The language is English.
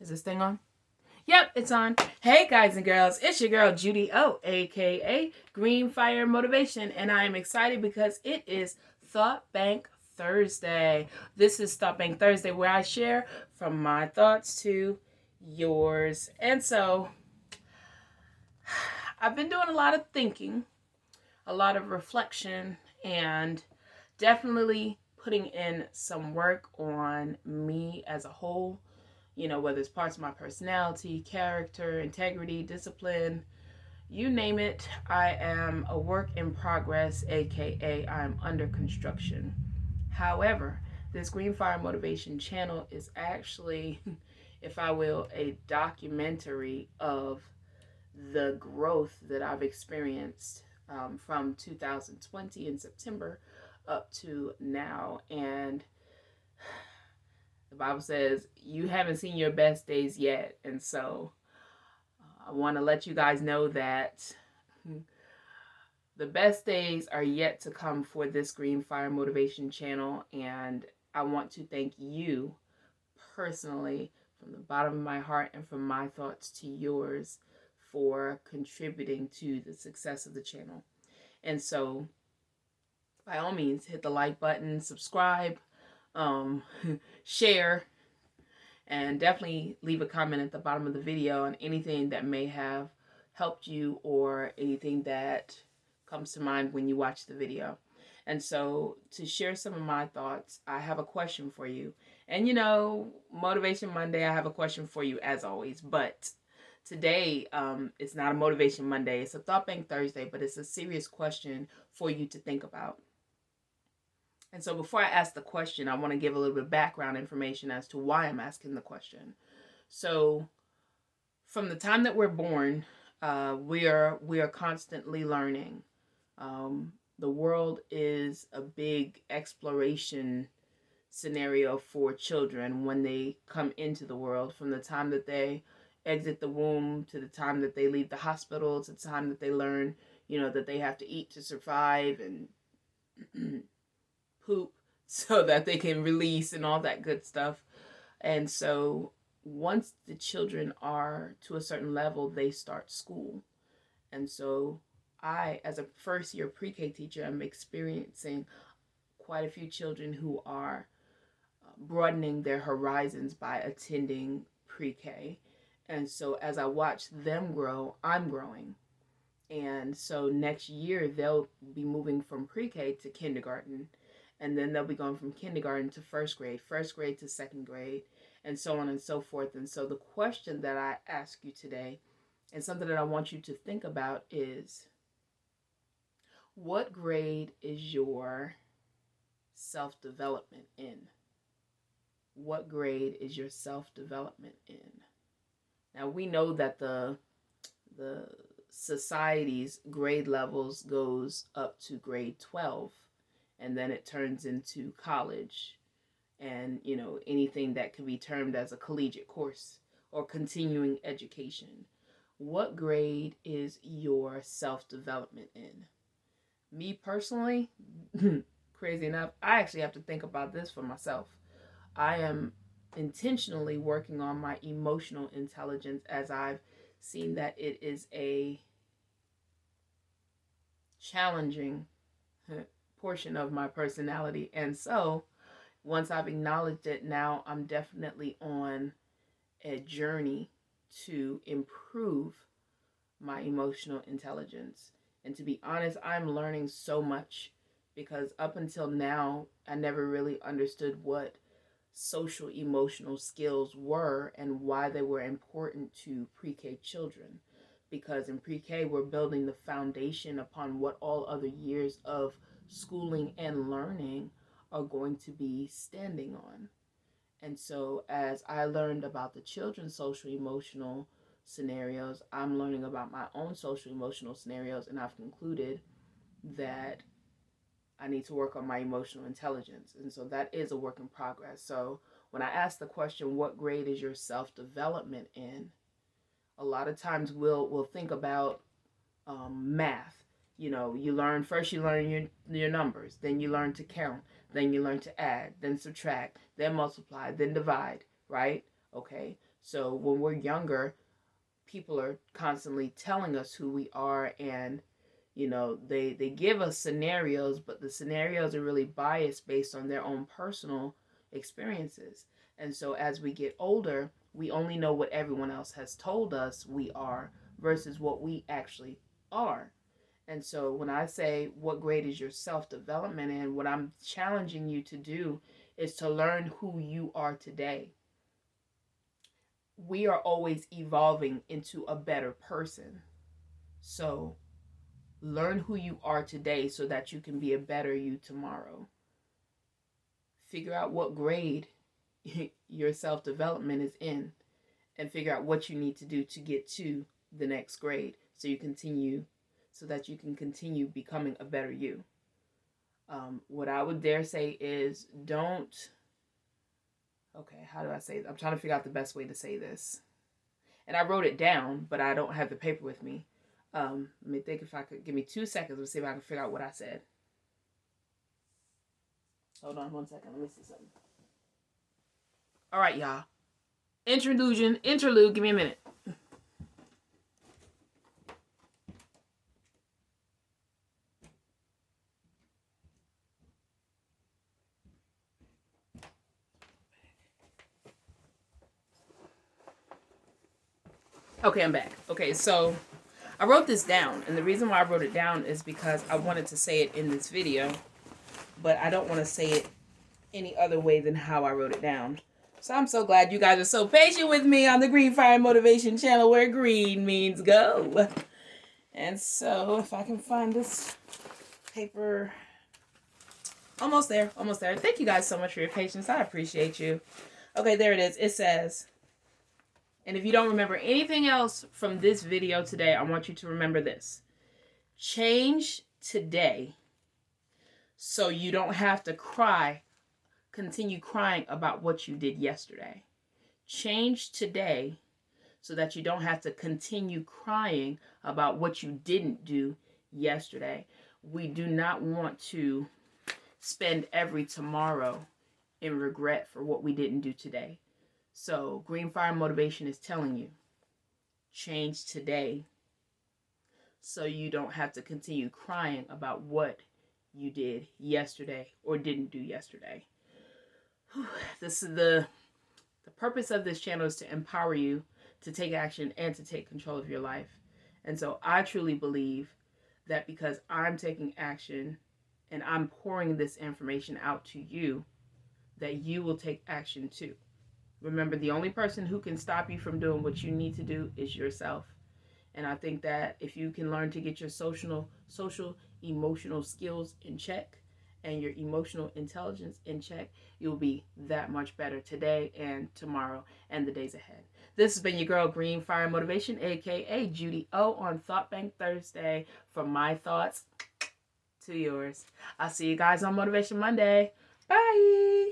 Is this thing on? Yep, it's on. Hey guys and girls, it's your girl Judy O, aka Green Fire Motivation, and I am excited because it is Thought Bank Thursday. This is Thought Bank Thursday, where I share from my thoughts to yours. And so I've been doing a lot of thinking, a lot of reflection, and definitely putting in some work on me as a whole. You know, whether it's parts of my personality, character, integrity, discipline, you name it. I am a work in progress, aka I'm under construction. However, this Green Fire Motivation channel is actually, if I will, a documentary of the growth that I've experienced from 2020 in September up to now. And the Bible says you haven't seen your best days yet. And so I want to let you guys know that the best days are yet to come for this Green Fire Motivation channel. And I want to thank you personally from the bottom of my heart and from my thoughts to yours for contributing to the success of the channel. And so by all means, hit the like button, subscribe, share, and definitely leave a comment at the bottom of the video on anything that may have helped you or anything that comes to mind when you watch the video. And so to share some of my thoughts, I have a question for you. And you know, Motivation Monday, I have a question for you as always. But today, it's not a Motivation Monday. It's a Thought Bank Thursday, but it's a serious question for you to think about. And so before I ask the question, I want to give a little bit of background information as to why I'm asking the question. So from the time that we're born, we are constantly learning. The world is a big exploration scenario for children when they come into the world, from the time that they exit the womb to the time that they leave the hospital to the time that they learn, that they have to eat to survive and poop so that they can release and all that good stuff. And so once the children are to a certain level, they start school. And so I, as a first year pre-K teacher, am experiencing quite a few children who are broadening their horizons by attending pre-K. And so as I watch them grow, I'm growing. And so next year they'll be moving from pre-K to kindergarten, and then they'll be going from kindergarten to first grade to second grade, and so on and so forth. And so the question that I ask you today, and something that I want you to think about, is what grade is your self-development in? What grade is your self-development in? Now we know that the society's grade levels goes up to grade 12, and then it turns into college and anything that can be termed as a collegiate course or continuing education. What grade is your self-development in? Me personally, crazy enough, I actually have to think about this for myself. I am intentionally working on my emotional intelligence, as I've seen that it is a challenging portion of my personality. And so once I've acknowledged it, now I'm definitely on a journey to improve my emotional intelligence. And to be honest, I'm learning so much, because up until now, I never really understood what social emotional skills were and why they were important to pre-K children. Because in pre-K, we're building the foundation upon what all other years of schooling and learning are going to be standing on. And so as I learned about the children's social emotional scenarios, I'm learning about my own social emotional scenarios, and I've concluded that I need to work on my emotional intelligence. And so that is a work in progress. So when I ask the question, what grade is your self-development in? A lot of times we'll think about math. You learn your numbers, then you learn to count, then you learn to add, then subtract, then multiply, then divide, right? Okay. So when we're younger, people are constantly telling us who we are, and they give us scenarios, but the scenarios are really biased based on their own personal experiences. And so as we get older, we only know what everyone else has told us we are versus what we actually are. And so when I say what grade is your self-development in, what I'm challenging you to do is to learn who you are today. We are always evolving into a better person. So learn who you are today so that you can be a better you tomorrow. Figure out what grade your self-development is in, and figure out what you need to do to get to the next grade so that you can continue becoming a better you. What I would dare say is how do I say this? I'm trying to figure out the best way to say this. And I wrote it down, but I don't have the paper with me. Let me think if I could. Give me 2 seconds. Let's see if I can figure out what I said. Hold on 1 second. Let me see something. All right, y'all. Interlude. Give me a minute. Okay, I'm back. Okay, so I wrote this down, and the reason why I wrote it down is because I wanted to say it in this video, but I don't want to say it any other way than how I wrote it down. So I'm so glad you guys are so patient with me on the Green Fire Motivation channel, where green means go. And so if I can find this paper. Almost there. Thank you guys so much for your patience. I appreciate you. Okay, there it is. It says, and if you don't remember anything else from this video today, I want you to remember this. Change today so you don't have to continue crying about what you did yesterday. Change today so that you don't have to continue crying about what you didn't do yesterday. We do not want to spend every tomorrow in regret for what we didn't do today. So Green Fire Motivation is telling you, change today so you don't have to continue crying about what you did yesterday or didn't do yesterday. This is the purpose of this channel, is to empower you to take action and to take control of your life. And so I truly believe that because I'm taking action and I'm pouring this information out to you, that you will take action too. Remember, the only person who can stop you from doing what you need to do is yourself. And I think that if you can learn to get your social, emotional skills in check and your emotional intelligence in check, you'll be that much better today and tomorrow and the days ahead. This has been your girl, Green Fire Motivation, aka Judy O, on Thought Bank Thursday. From my thoughts to yours. I'll see you guys on Motivation Monday. Bye.